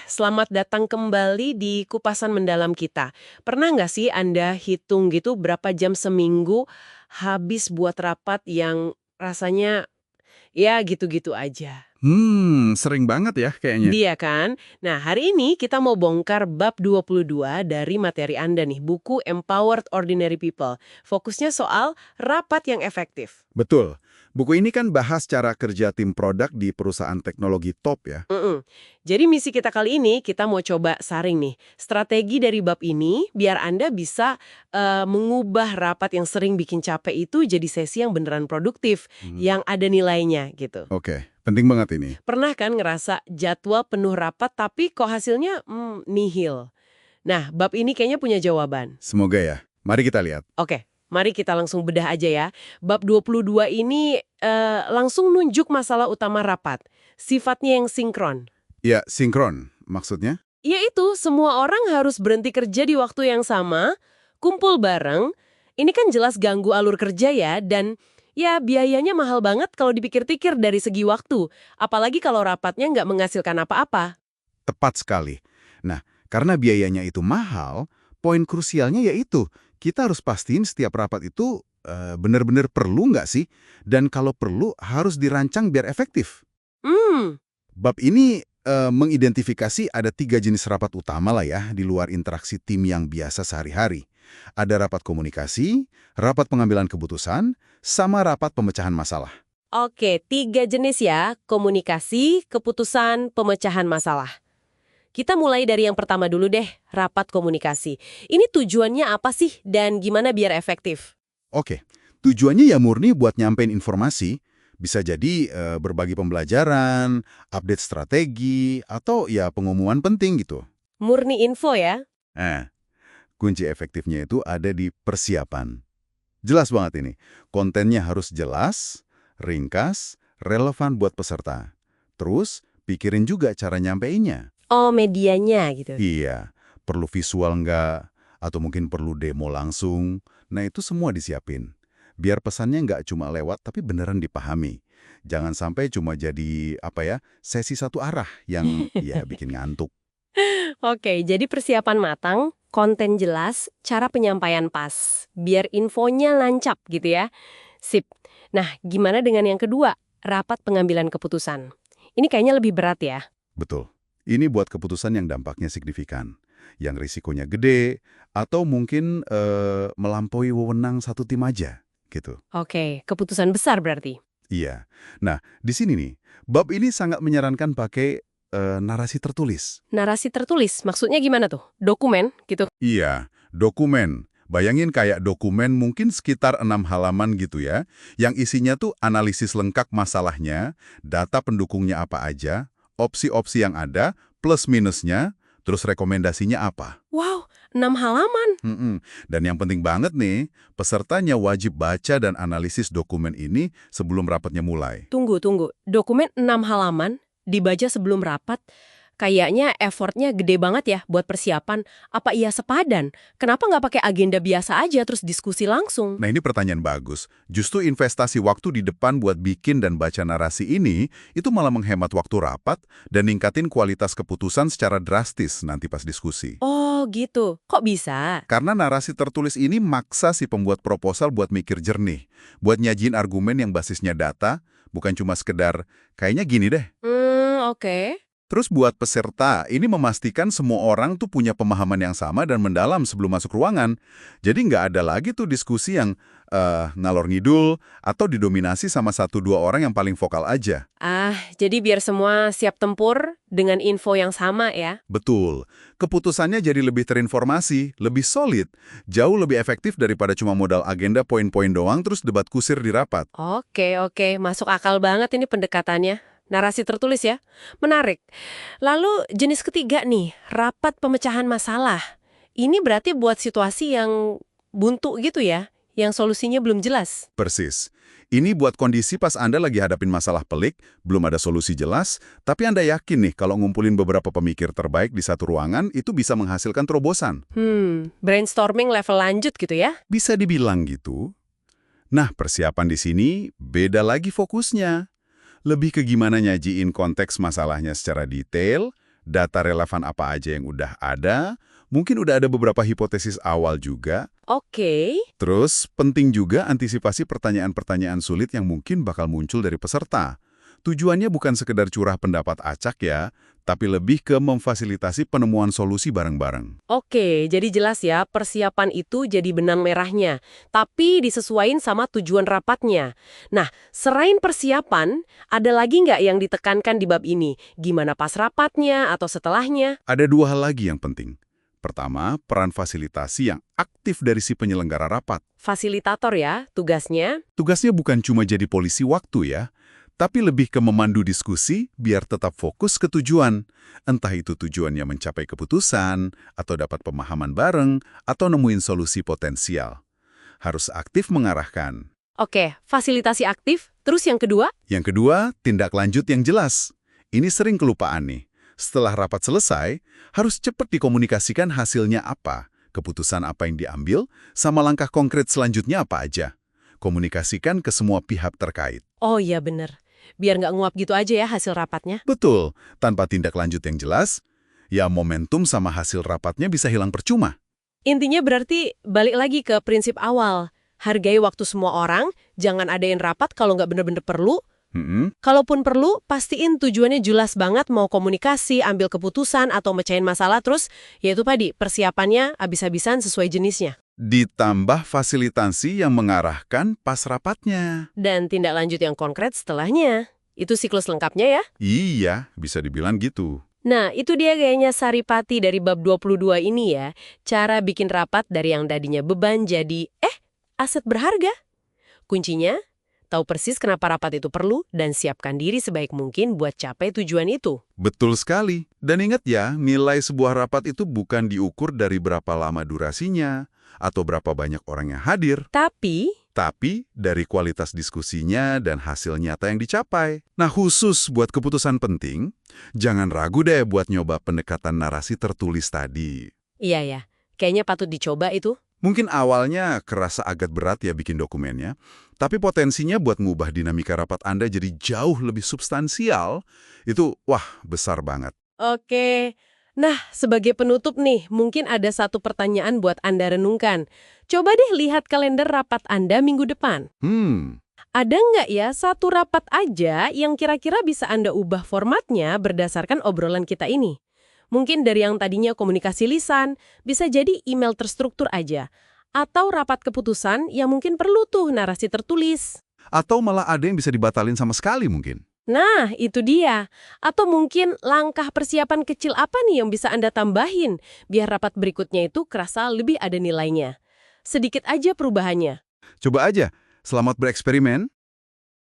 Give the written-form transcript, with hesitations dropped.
selamat datang kembali di kupasan mendalam kita. Pernah nggak sih Anda hitung gitu berapa jam seminggu habis buat rapat yang rasanya ya gitu-gitu aja? Sering banget ya kayaknya. Dia kan? Nah, hari ini kita mau bongkar bab 22 dari materi Anda nih, buku Empowered Ordinary People. Fokusnya soal rapat yang efektif. Betul. Buku ini kan bahas cara kerja tim produk di perusahaan teknologi top ya. Mm-mm. Jadi misi kita kali ini, kita mau coba saring nih, strategi dari bab ini biar Anda bisa mengubah rapat yang sering bikin capek itu jadi sesi yang beneran produktif, yang ada nilainya gitu. Oke, penting banget ini. Pernah kan ngerasa jadwal penuh rapat tapi kok hasilnya nihil? Nah, bab ini kayaknya punya jawaban. Semoga ya. Mari kita lihat. Oke, mari kita langsung bedah aja ya. Bab 22 ini langsung nunjuk masalah utama rapat. Sifatnya yang sinkron. Ya, sinkron maksudnya. Yaitu semua orang harus berhenti kerja di waktu yang sama, kumpul bareng. Ini kan jelas ganggu alur kerja ya, dan ya biayanya mahal banget kalau dipikir-pikir dari segi waktu. Apalagi kalau rapatnya nggak menghasilkan apa-apa. Tepat sekali. Nah, karena biayanya itu mahal, poin krusialnya yaitu kita harus pastiin setiap rapat itu benar-benar perlu nggak sih? Dan kalau perlu harus dirancang biar efektif. Hmm, Bab ini mengidentifikasi ada 3 jenis rapat utama lah ya di luar interaksi tim yang biasa sehari-hari. Ada rapat komunikasi, rapat pengambilan keputusan, sama rapat pemecahan masalah. oke, 3 jenis ya, komunikasi, keputusan, pemecahan masalah. Kita mulai dari yang pertama dulu deh, rapat komunikasi. Ini tujuannya apa sih dan gimana biar efektif? Oke, tujuannya ya murni buat nyampein informasi, bisa jadi berbagi pembelajaran, update strategi, atau ya pengumuman penting gitu. Murni info ya? Nah, kunci efektifnya itu ada di persiapan. Jelas banget ini, kontennya harus jelas, ringkas, relevan buat peserta. Terus, pikirin juga cara nyampeinnya. Oh, medianya gitu. Iya, perlu visual nggak? Atau mungkin perlu demo langsung? Nah, itu semua disiapin. Biar pesannya nggak cuma lewat, tapi beneran dipahami. Jangan sampai cuma jadi, sesi satu arah yang ya bikin ngantuk. Oke, jadi persiapan matang, konten jelas, cara penyampaian pas. Biar infonya lancap gitu ya. Sip. Nah, gimana dengan yang kedua? Rapat pengambilan keputusan. Ini kayaknya lebih berat ya. Betul. Ini buat keputusan yang dampaknya signifikan. Yang risikonya gede, atau mungkin melampaui wewenang satu tim aja, gitu. Oke, keputusan besar berarti. Iya. Nah, di sini nih, bab ini sangat menyarankan pakai narasi tertulis. Narasi tertulis, maksudnya gimana tuh? Dokumen gitu. Iya, dokumen. Bayangin kayak dokumen mungkin sekitar 6 halaman gitu ya, yang isinya tuh analisis lengkap masalahnya, data pendukungnya apa aja, opsi-opsi yang ada, plus minusnya, terus rekomendasinya apa. Wow, 6 halaman. Dan yang penting banget nih, pesertanya wajib baca dan analisis dokumen ini sebelum rapatnya mulai. Tunggu. Dokumen 6 halaman, dibaca sebelum rapat. Kayaknya effortnya gede banget ya buat persiapan. Apa iya sepadan? Kenapa nggak pakai agenda biasa aja terus diskusi langsung? Nah ini pertanyaan bagus. Justru investasi waktu di depan buat bikin dan baca narasi ini, itu malah menghemat waktu rapat dan ningkatin kualitas keputusan secara drastis nanti pas diskusi. Oh gitu, kok bisa? Karena narasi tertulis ini maksa si pembuat proposal buat mikir jernih, buat nyajin argumen yang basisnya data, bukan cuma sekedar, kayaknya gini deh. Oke. Terus buat peserta, ini memastikan semua orang tuh punya pemahaman yang sama dan mendalam sebelum masuk ruangan. Jadi nggak ada lagi tuh diskusi yang ngalor ngidul atau didominasi sama 1-2 orang yang paling vokal aja. Jadi biar semua siap tempur dengan info yang sama ya? Betul. Keputusannya jadi lebih terinformasi, lebih solid, jauh lebih efektif daripada cuma modal agenda poin-poin doang terus debat kusir di rapat. Oke, masuk akal banget ini pendekatannya. Narasi tertulis ya? Menarik. Lalu jenis ketiga nih, rapat pemecahan masalah. Ini berarti buat situasi yang buntu gitu ya? Yang solusinya belum jelas. Persis. Ini buat kondisi pas Anda lagi hadapin masalah pelik, belum ada solusi jelas, tapi Anda yakin nih kalau ngumpulin beberapa pemikir terbaik di satu ruangan itu bisa menghasilkan terobosan. Brainstorming level lanjut gitu ya? Bisa dibilang gitu. Nah, persiapan di sini beda lagi fokusnya. Lebih ke gimana nyajiin konteks masalahnya secara detail, data relevan apa aja yang udah ada, mungkin udah ada beberapa hipotesis awal juga. Oke. Terus, penting juga antisipasi pertanyaan-pertanyaan sulit yang mungkin bakal muncul dari peserta. Tujuannya bukan sekedar curah pendapat acak ya, tapi lebih ke memfasilitasi penemuan solusi bareng-bareng. Oke, jadi jelas ya, persiapan itu jadi benang merahnya, tapi disesuaikan sama tujuan rapatnya. Nah, selain persiapan, ada lagi nggak yang ditekankan di bab ini? Gimana pas rapatnya atau setelahnya? Ada dua hal lagi yang penting. Pertama, peran fasilitasi yang aktif dari si penyelenggara rapat. Fasilitator ya, tugasnya. Tugasnya bukan cuma jadi polisi waktu ya, tapi lebih ke memandu diskusi biar tetap fokus ke tujuan. Entah itu tujuannya mencapai keputusan, atau dapat pemahaman bareng, atau nemuin solusi potensial. Harus aktif mengarahkan. Oke, fasilitasi aktif. Terus yang kedua? Yang kedua, tindak lanjut yang jelas. Ini sering kelupaan nih. Setelah rapat selesai, harus cepat dikomunikasikan hasilnya apa, keputusan apa yang diambil, sama langkah konkret selanjutnya apa aja. Komunikasikan ke semua pihak terkait. Oh iya bener. Biar nggak nguap gitu aja ya hasil rapatnya. Betul, tanpa tindak lanjut yang jelas, ya momentum sama hasil rapatnya bisa hilang percuma. Intinya berarti balik lagi ke prinsip awal. Hargai waktu semua orang, jangan adain rapat kalau nggak bener-bener perlu. Kalaupun perlu, pastiin tujuannya jelas banget mau komunikasi, ambil keputusan, atau mecahin masalah terus, yaitu tadi, persiapannya habis-habisan sesuai jenisnya. Ditambah fasilitasi yang mengarahkan pas rapatnya. Dan tindak lanjut yang konkret setelahnya. Itu siklus lengkapnya ya. Iya, bisa dibilang gitu. Nah, itu dia kayaknya saripati dari bab 22 ini ya. Cara bikin rapat dari yang tadinya beban jadi, aset berharga. Kuncinya, tahu persis kenapa rapat itu perlu dan siapkan diri sebaik mungkin buat capai tujuan itu. Betul sekali. Dan ingat ya, nilai sebuah rapat itu bukan diukur dari berapa lama durasinya, atau berapa banyak orang yang hadir. Tapi dari kualitas diskusinya dan hasil nyata yang dicapai. Nah, khusus buat keputusan penting, jangan ragu deh buat nyoba pendekatan narasi tertulis tadi. Iya ya, kayaknya patut dicoba itu. Mungkin awalnya kerasa agak berat ya bikin dokumennya, tapi potensinya buat ngubah dinamika rapat Anda jadi jauh lebih substansial, itu wah besar banget. Oke. Nah, sebagai penutup nih, mungkin ada satu pertanyaan buat Anda renungkan. Coba deh lihat kalender rapat Anda minggu depan. Ada nggak ya satu rapat aja yang kira-kira bisa Anda ubah formatnya berdasarkan obrolan kita ini? Mungkin dari yang tadinya komunikasi lisan, bisa jadi email terstruktur aja. Atau rapat keputusan yang mungkin perlu tuh narasi tertulis. Atau malah ada yang bisa dibatalin sama sekali mungkin. Nah, itu dia. Atau mungkin langkah persiapan kecil apa nih yang bisa Anda tambahin biar rapat berikutnya itu kerasa lebih ada nilainya. Sedikit aja perubahannya. Coba aja, selamat bereksperimen.